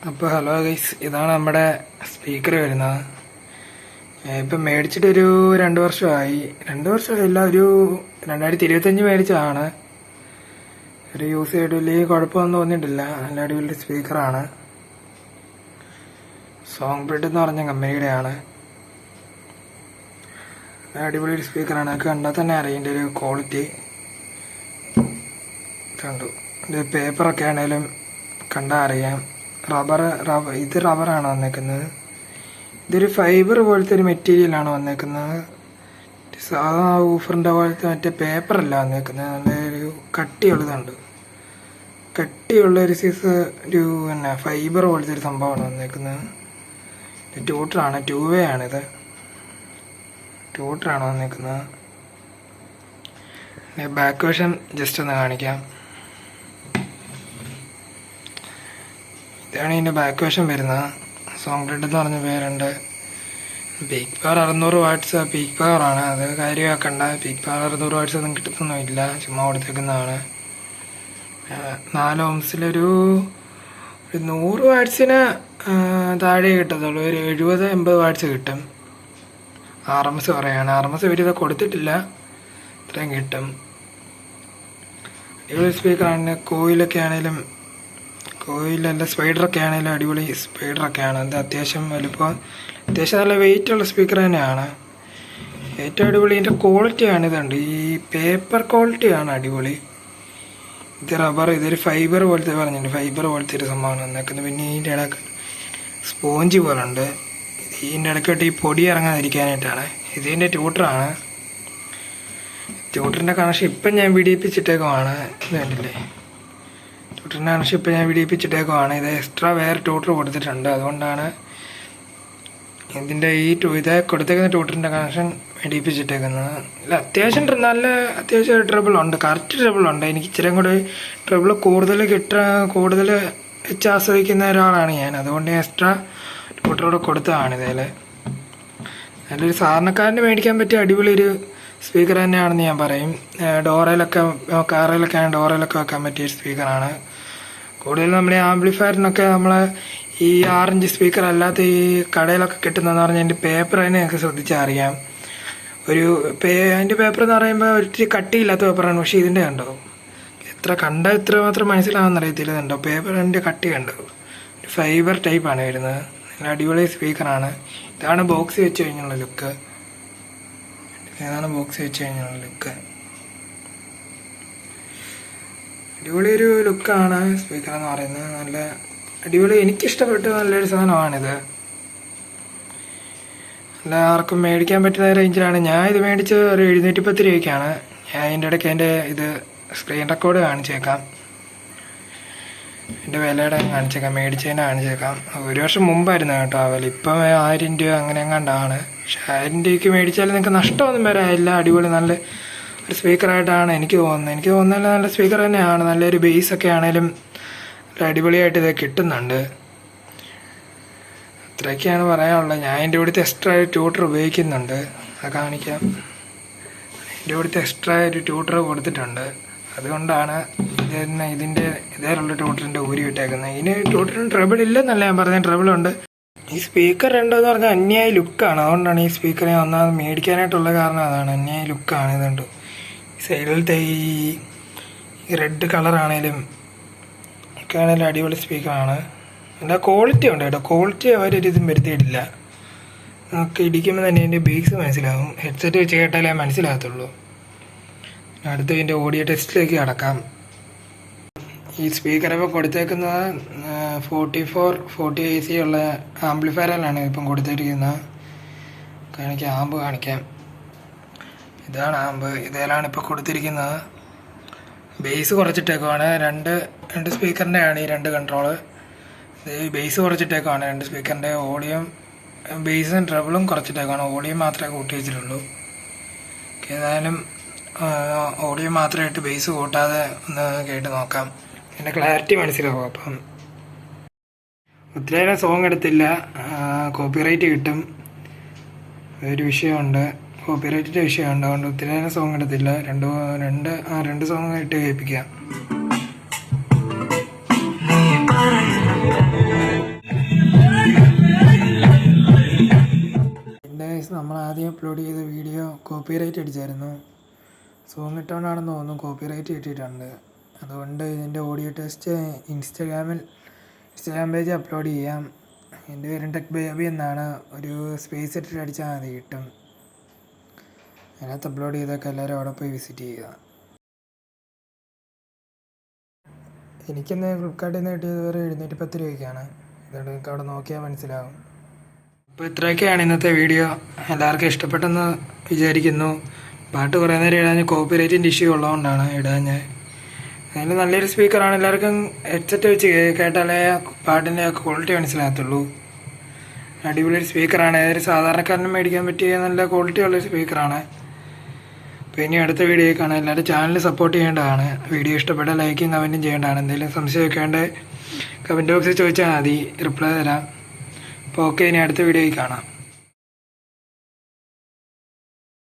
അപ്പോൾ hello guys, ഇതാണ് നമ്മുടെ സ്പീക്കർ വരുന്നത്. ഇപ്പം മേടിച്ചിട്ടൊരു 2 വർഷമായി. 2 വർഷമായില്ല, ഒരു 2025 മേടിച്ചതാണ്. ഒരു യൂസ് ചെയ്തിട്ട് വലിയ കുഴപ്പമൊന്നും തോന്നിയിട്ടില്ല. നല്ല അടിപൊളി സ്പീക്കറാണ്. സോങ് ബ്രിഡ് എന്ന് പറഞ്ഞ കമ്പനിയുടെയാണ്. അടിപൊളി ഒരു സ്പീക്കറാണ്. കണ്ടാൽ തന്നെ അറിയാം ഇതിൻ്റെ ഒരു ക്വാളിറ്റി. കണ്ടു, ഇത് പേപ്പറൊക്കെ ആണെങ്കിലും കണ്ടാൽ അറിയാം. ഇത് റബ്ബറാണ് വന്നേക്കുന്നത്. ഇതൊരു ഫൈബർ പോലത്തെ ഒരു മെറ്റീരിയലാണ് വന്നേക്കുന്നത്. സാധാ ഊഫറിൻ്റെ പോലത്തെ മറ്റേ പേപ്പറല്ല വന്നേക്കുന്നത്. നല്ലൊരു കട്ടിയുള്ളതുണ്ട്. കട്ടിയുള്ള ഒരു ഫൈബർ പോലത്തെ ഒരു സംഭവമാണ് വന്നേക്കുന്നത്. ട്യൂട്ടറാണ്, 2-way ആണിത്. ട്യൂട്ടറാണ് വന്നേക്കുന്നത്. ബാക്ക് വശം ജസ്റ്റ് ഒന്ന് കാണിക്കാം. ഇതാണ് ഇതിൻ്റെ ബാക്ക് വശം വരുന്നത്. സോങ് ബ്രിഡ് എന്ന് പറഞ്ഞ പേരുണ്ട്. പീക്ക് പവർ 600 വാട്ട്സ് പീക്ക് പവറാണ്. അത് കാര്യമാക്കണ്ട. പീക്ക് പവർ 600 വാട്ട്സ് ഒന്നും കിട്ടത്തൊന്നുമില്ല, ചുമ്മാ കൊടുത്തേക്കുന്നതാണ്. 4 ohmസിലൊരു 100 വാട്ട്സിന് താഴെ കിട്ടത്തുള്ളൂ. ഒരു 70-80 വാട്ട്സ് കിട്ടും. RMS പറയാണ്. RMS ഇവരിത് കൊടുത്തിട്ടില്ല, ഇത്രയും കിട്ടും. അടിപൊളി സ്പീക്കറാണ്. കോയിലൊക്കെ ആണെങ്കിലും, കോയിലല്ല സ്പൈഡറൊക്കെ ആണെങ്കിലും അടിപൊളി സ്പൈഡറൊക്കെയാണ്. അത് അത്യാവശ്യം വലുപ്പം, അത്യാവശ്യം നല്ല വെയിറ്റുള്ള സ്പീക്കർ തന്നെയാണ്. ഏറ്റവും അടിപൊളി ഇതിൻ്റെ ക്വാളിറ്റിയാണ്. ഇതുണ്ട്, ഈ പേപ്പർ ക്വാളിറ്റിയാണ് അടിപൊളി. ഇത് റബ്ബർ, ഇതൊരു ഫൈബർ പോലത്തെ പറഞ്ഞിട്ടുണ്ട്. ഫൈബർ പോലത്തെ ഒരു സംഭവമാണ് വന്നേക്കുന്നത്. പിന്നെ ഇതിൻ്റെ ഇടയ്ക്ക് സ്പോഞ്ച് പോലെ ഉണ്ട്. ഇതിൻ്റെ ഇടയ്ക്കോട്ട് ഈ പൊടി ഇറങ്ങാതിരിക്കാനായിട്ടാണ്. ഇതിൻ്റെ ട്യൂട്ടറാണ്. ട്യൂട്ടറിൻ്റെ കണക്ഷൻ ഇപ്പം ഞാൻ വിടിയിപ്പിച്ചിട്ടേക്കുമാണ്. ഇത് കണ്ടില്ലേ, ട്യൂട്ടറിൻ്റെ കണക്ഷൻ ഇപ്പം ഞാൻ വിടിയിപ്പിച്ചിട്ടേക്കുമാണ്. ഇത് എക്സ്ട്രാ വേറെ ട്യൂട്ടർ കൊടുത്തിട്ടുണ്ട്. അതുകൊണ്ടാണ് ഇതിൻ്റെ ഇത് കൊടുത്തേക്കുന്ന ട്യൂട്ടറിൻ്റെ കണക്ഷൻ വെടിയിപ്പിച്ചിട്ടേക്കുന്നത്. ഇല്ല, അത്യാവശ്യം ട്രബിൾ ഉണ്ട്, കറക്റ്റ് ട്രബിൾ ഉണ്ട്. എനിക്ക് ഇച്ചിരി കൂടെ ട്രബിൾ കൂടുതൽ വെച്ച് ആസ്വദിക്കുന്ന ഒരാളാണ് ഞാൻ. അതുകൊണ്ട് എക്സ്ട്രാ ട്യൂട്ടറോടെ കൊടുത്തതാണ്. ഇതിൽ നല്ലൊരു സാധാരണക്കാരന് മേടിക്കാൻ പറ്റിയ അടിപൊളി ഒരു സ്പീക്കർ തന്നെയാണെന്ന് ഞാൻ പറയും. കാറിലൊക്കെ വെക്കാൻ പറ്റിയ സ്പീക്കറാണ്. കൂടുതലും നമ്മുടെ ആംപ്ലിഫയറിനൊക്കെ നമ്മൾ ഈ 6 ഇഞ്ച് സ്പീക്കർ അല്ലാത്ത ഈ കടയിലൊക്കെ കിട്ടുന്നതെന്ന് പറഞ്ഞാൽ അതിൻ്റെ പേപ്പർ തന്നെ ഞങ്ങൾക്ക് ശ്രദ്ധിച്ചാൽ അറിയാം. അതിൻ്റെ പേപ്പർ എന്ന് പറയുമ്പോൾ ഒരു കട്ടിയില്ലാത്ത പേപ്പറാണ്. പക്ഷേ ഇതിൻ്റെ കണ്ടോ, എത്ര മാത്രം മനസ്സിലാവുന്ന അറിയത്തില്ല. കണ്ടോ, പേപ്പറിൻ്റെ കട്ടി കണ്ടോ, ഒരു ഫൈബർ ടൈപ്പാണ് വരുന്നത്. നല്ല അടിപൊളി സ്പീക്കറാണ്. ഇതാണ് ബോക്സ് വെച്ച് കഴിഞ്ഞുള്ള ലുക്ക്. അടിപൊളി ഒരു ലുക്കാണ് സ്പീക്കർ എന്ന് പറയുന്നത്. നല്ല അടിപൊളി, എനിക്കിഷ്ടപ്പെട്ട നല്ലൊരു സാധനമാണിത്. നല്ല ആർക്കും മേടിക്കാൻ പറ്റുന്ന റേഞ്ചിലാണ്. ഞാൻ ഇത് മേടിച്ച് ഒരു 710 രൂപയ്ക്കാണ്. ഞാൻ അതിൻ്റെ ഇടയ്ക്ക് എൻ്റെ ഇത് സ്ക്രീൻ റെക്കോർഡ് കാണിച്ചേക്കാം. എൻ്റെ വിലയുടെ കാണിച്ചേക്കാം, മേടിച്ചതിനെ കാണിച്ചേക്കാം. 1 വർഷം മുമ്പായിരുന്നു കേട്ടോ വില. ഇപ്പം 1000 രൂപ അങ്ങനെ എങ്ങാണ്ടാണ്. പക്ഷെ 1000 രൂപയ്ക്ക് മേടിച്ചാൽ നിങ്ങൾക്ക് നഷ്ടമൊന്നും വരാനില്ല. അടിപൊളി നല്ല ഒരു സ്പീക്കറായിട്ടാണ് എനിക്ക് തോന്നുന്നത്. നല്ല സ്പീക്കർ തന്നെയാണ്. നല്ലൊരു ബേസൊക്കെ ആണെങ്കിലും അടിപൊളിയായിട്ട് ഇത് കിട്ടുന്നുണ്ട്. അത്രയൊക്കെയാണ് പറയാനുള്ളത്. ഞാൻ എൻ്റെ ഇവിടുത്തെ എക്സ്ട്രാ ഒരു ട്യൂട്ടർ ഉപയോഗിക്കുന്നുണ്ട്, അത് കാണിക്കാം. എൻ്റെ ഇവിടുത്തെ എക്സ്ട്രാ ഒരു ട്യൂട്ടർ കൊടുത്തിട്ടുണ്ട്. അതുകൊണ്ടാണ് ഇതേലുള്ള ട്യൂട്ടറിൻ്റെ ഊരി വിട്ടേക്കുന്നത്. ഇതിന് ട്യൂട്ടറിന് ട്രബിൾ ഇല്ലെന്നല്ല ഞാൻ പറഞ്ഞ, ട്രബിളുണ്ട്. ഈ സ്പീക്കർ രണ്ടെന്ന് പറഞ്ഞാൽ അന്യായ ലുക്കാണ്. അതുകൊണ്ടാണ് ഈ സ്പീക്കറെ ഒന്നാമത് മേടിക്കാനായിട്ടുള്ള കാരണം അതാണ്. അന്യായ ലുക്കാണ്. ഇതുണ്ട്, സൈഡിലത്തെ ഈ റെഡ് കളറാണേലും ഒക്കെ ആണെങ്കിലും അടിപൊളി സ്പീക്കറാണ്. എൻ്റെ ക്വാളിറ്റി ഉണ്ട് കേട്ടോ. ക്വാളിറ്റി അവരൊരിതും വരുത്തിയിട്ടില്ല. നമുക്ക് ഇടിക്കുമ്പോൾ തന്നെ എൻ്റെ ബേസ് മനസ്സിലാവും. ഹെഡ്സെറ്റ് വെച്ച് കേട്ടാലേ മനസ്സിലാകത്തുള്ളൂ. അടുത്ത് ഇതിൻ്റെ ഓഡിയോ ടെസ്റ്റിലേക്ക് കടക്കാം. ഈ സ്പീക്കർ ഇപ്പോൾ കൊടുത്തേക്കുന്നത് 44-40 AC ഉള്ള ആംപ്ലിഫയറിലാണ് ഇപ്പം കൊടുത്തിരിക്കുന്നത്. ആമ്പ് കാണിക്കാം. ഇതാണ് ആമ്പ്. ഇതിലാണ് ഇപ്പോൾ കൊടുത്തിരിക്കുന്നത്. ബേസ് കുറച്ചിട്ടേക്കുവാണ്. രണ്ട് സ്പീക്കറിൻ്റെ ആണ് ഈ 2 കൺട്രോള്. ബേസ് കുറച്ചിട്ടേക്കുവാണ് 2 സ്പീക്കറിൻ്റെ. ഓഡിയം ബേസും ട്രബിളും കുറച്ചിട്ടേക്കുവാണ്. ഓഡിയം മാത്രമേ കൂട്ടി വെച്ചിട്ടുള്ളൂ. ഏതായാലും ഓഡിയോ മാത്രമായിട്ട് ബേസ് കൂട്ടാതെ ഒന്ന് കേട്ട് നോക്കാം. എൻ്റെ ക്ലാരിറ്റി മനസ്സിലാവും. അപ്പം ഒത്തിരി സോങ് എടുത്തില്ല, കോപ്പിറൈറ്റ് കിട്ടും. ഒരു വിഷയമുണ്ട്, കോപ്പിറൈറ്റിൻ്റെ വിഷയമുണ്ട്. അതുകൊണ്ട് ഒത്തിരി സോങ് എടുത്തില്ല. രണ്ട് സോങ് ഇട്ട് കേൾപ്പിക്കാം. നമ്മൾ ആദ്യം അപ്ലോഡ് ചെയ്ത വീഡിയോ കോപ്പിറൈറ്റ് അടിച്ചായിരുന്നു. സോങ് ഇട്ടുകൊണ്ടാണെന്ന് തോന്നുന്നു കോപ്പിറൈറ്റ് കിട്ടിയിട്ടുണ്ട്. അതുകൊണ്ട് ഇതിൻ്റെ audio test Instagram page upload ചെയ്യാം. എൻ്റെ പേരും ടെക് ബേബി എന്നാണ്. ഒരു സ്പേസ് ഇട്ടിട്ട് അടിച്ചാൽ മതി, കിട്ടും. അതിനകത്ത് അപ്ലോഡ് ചെയ്തൊക്കെ എല്ലാവരും അവിടെ പോയി വിസിറ്റ് ചെയ്യുക. എനിക്കിന്ന് ഫ്ലിപ്കാർട്ടിൽ നിന്ന് കിട്ടിയത് വേറെ 710 രൂപയ്ക്കാണ്. അതുകൊണ്ട് നിങ്ങൾക്ക് അവിടെ നോക്കിയാൽ മനസ്സിലാവും. അപ്പോൾ ഇത്രയൊക്കെയാണ് ഇന്നത്തെ വീഡിയോ. എല്ലാവർക്കും ഇഷ്ടപ്പെട്ടെന്ന് വിചാരിക്കുന്നു. പാട്ട് കുറേ നേരം ഇടാൻ കോപ്പിറൈറ്റിൻ്റെ ഇഷ്യൂ ഉള്ളതുകൊണ്ടാണ് ഇടാൻ. അതിന് നല്ലൊരു സ്പീക്കറാണ്. എല്ലാവർക്കും ഹെഡ്സെറ്റ് വെച്ച് കേട്ടാലേ പാട്ടിൻ്റെ ക്വാളിറ്റി മനസ്സിലാകത്തുള്ളൂ. അടിപൊളി സ്പീക്കറാണ്. ഏതൊരു സാധാരണക്കാരനും മേടിക്കാൻ പറ്റിയ നല്ല ക്വാളിറ്റി ഉള്ളൊരു സ്പീക്കറാണ്. അപ്പോൾ ഇനി അടുത്ത വീഡിയോ കാണാം. എല്ലാവരും ചാനൽ സപ്പോർട്ട് ചെയ്യേണ്ടതാണ്. വീഡിയോ ഇഷ്ടപ്പെട്ട ലൈക്കും കമൻറ്റും ചെയ്യേണ്ടതാണ്. എന്തെങ്കിലും സംശയമൊക്കെ ഉണ്ടെങ്കിൽ കമൻറ്റ് ബോക്സിൽ ചോദിച്ചാൽ മതി, റിപ്ലൈ തരാം. അപ്പോൾ ഓക്കെ, ഇനി അടുത്ത വീഡിയോയിൽ കാണാം.